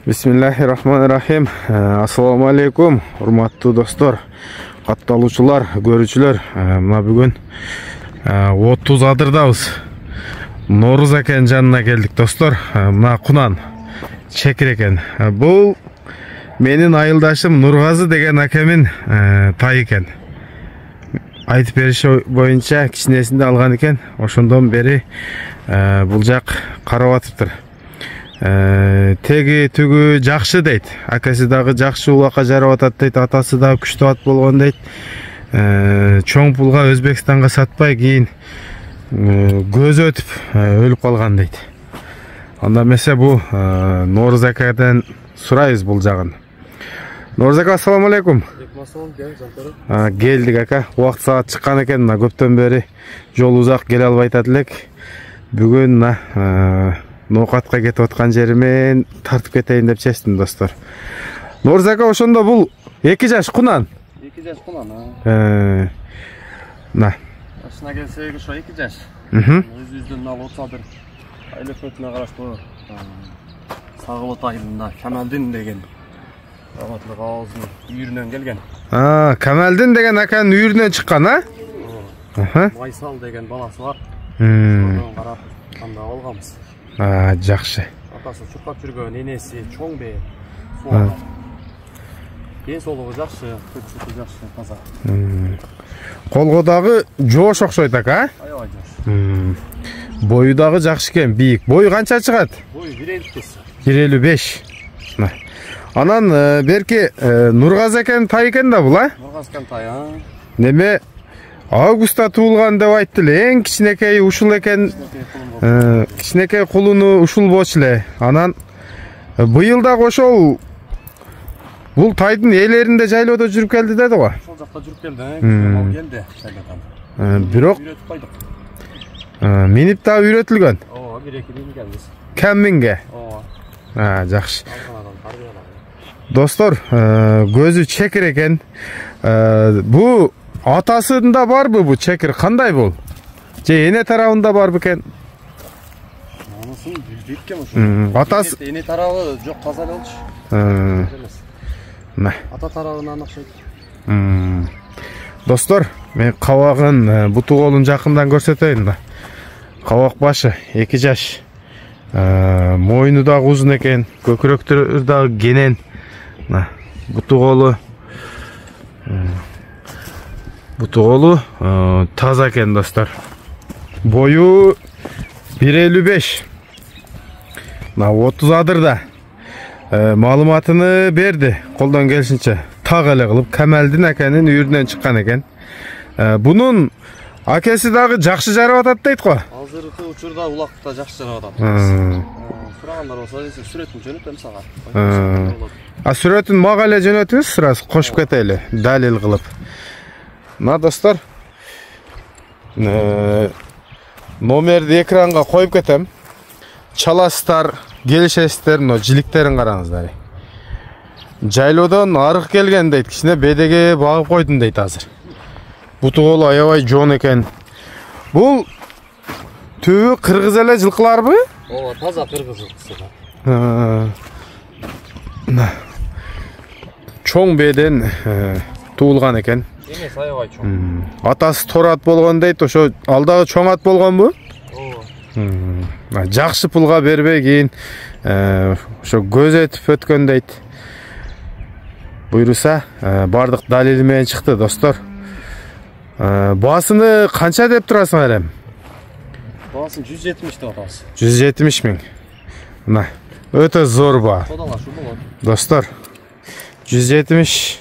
Bismillahirrahmanirrahim. Assalamu alaikum. Урматтуу достор, катталуучулар, көрүүчүлөр. Мына бүгүн 30 адырдабыз. Нооруз акенин жанына келдик, достор. Мына Кунан Чекир экен. Бул менин айылдашым Нургазы деген акемин тай экен. Айтып бериши боюнча кичинесинде алган экен. Ошондон бери бул жак карап атыптыр. Теги түгү жакшы дейт. Акасы дагы жакшы улакка жарап атат дейт. Атасы дагы күчтүү ат болгон дейт. Чоң пулга Өзбекстанга сатпай кийин көзү өтүп өлүп калган дейт. Анда эмесе бул Нооруз акадан сурайбыз бул жагын. Нооруз ака, ассаламу алейкум. Келдик ака. Убакыт саат чыккан экен. Мына көптөн бери жол узак келе албай атат элек. Бүгүн ноокатка кетип аткан жеримен тартып кетейин деп чечтим, достор. Нооруз ака, ошондо бул 2 жаш Кунан. 2 жаш Кунан. На. Ашына келсек ошо 2 жаш. Өзүбүздөн алып отсадыр. Айлөкөтүнө караштуу Сагылыт айылында Камалдин деген раматлык аалдын үйүрүнөн келген. Камалдин деген аканын үйүрүнөн чыккан, Майсал деген баласы бар. Ошондон карап анда алганбыз. Жакшы. Атасы чуркап жүргөн, энеси чоң бе. Ден соолугу жакшы, көчүтү жакшы, таза. Колго дагы жоош окшойт ака, Аябай жаш. Бою дагы жакшы экен, бийик. Бою канча чыгат? Бою 1.55. 1.55. Анан берки Нургазы экен тай экен да бул, Нургазы экен тай, Неме августта туулган деп айтты эле. Эң кичинекей ушул экен. Кичинекей кулуну ушул болчу эле. Анан быйыл дагы ошол бул тайдын ээлеринде жайлоодо жүрүп келди деди го. Ошол жакта жүрүп келди, келди жайлоодон. Бирок үйрөтүп койдук. Минип да үйрөтүлгөн. 1-2 мингенбиз. Кемминге. Жакшы. Достор, көзү Чекир экен. Бу атасында барбы бу Чекир? Кандай бул? Же эне тарабында барбы экен? Анысын билбейт экен ошо. Атасы эне тарабы жок, таза эле болчу. Ата тарабынан окшойт. Достор, мен кабагын буту колун жакындан көрсөтөйүн да. Кабак башы 2 жаш. Мойну дагы узун экен, көкүрөктөрү дагы кенен. Буту колу таза экен, достор. Бою 1.55. 30 адырда. Маалыматыны берди колдон келишинче. Так эле кылып Камалдин аканын үйүрүнөн чыккан экен. Бунун акеси дагы жакшы жарап атат дейт го. Азыркы учурда улакта жакшы жарап атат. Сурагандар болсо, сүрөтүн жөнөтөм сага. Сүрөтүн мага эле жөнөтүңүз, сразу кошуп кетели, далил кылып. Мына достор, номерди экранга коюп кетем. Чаласыздар, келишесиздер, жиликтерин караңыздар. Жайлоодон арык келген дейт, кичине бедеге багып койдум дейт азыр. Буту колу аябай жоон экен. Бул түбү кыргыз эле жылкыларбы? Таза кыргыз жылкысы. Чоң беден туулган экен. Энеси аябай чоң. Атасы тор ат болгон дейт, ошо алдагы чоң ат болгонбу? Жакшы пулга бербей кийин ошо көз өтүп өткөн дейт. Буйруса бардык далили менен чыкты, достор. Баасыны канча деп турасың элем? Баасын 170 деп атабыз. 170 миң. Мына өтө зор баа. Содалашуу болот. Достор, 170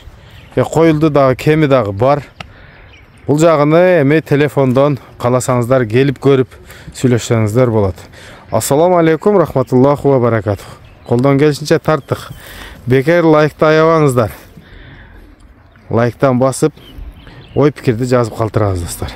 коюлду дагы, кеми дагы бар. Бул жагыны эми телефондон кааласаңыздар келип көрүп сүйлөшсөңүздөр болот. Ассаламу алейкум, рахматуллаху ва баракатух. Колдон келишинче тарттык. Бекер лайкты аябаңыздар. Лайктан басып, ой пикирди жазып калтырабыз, достор.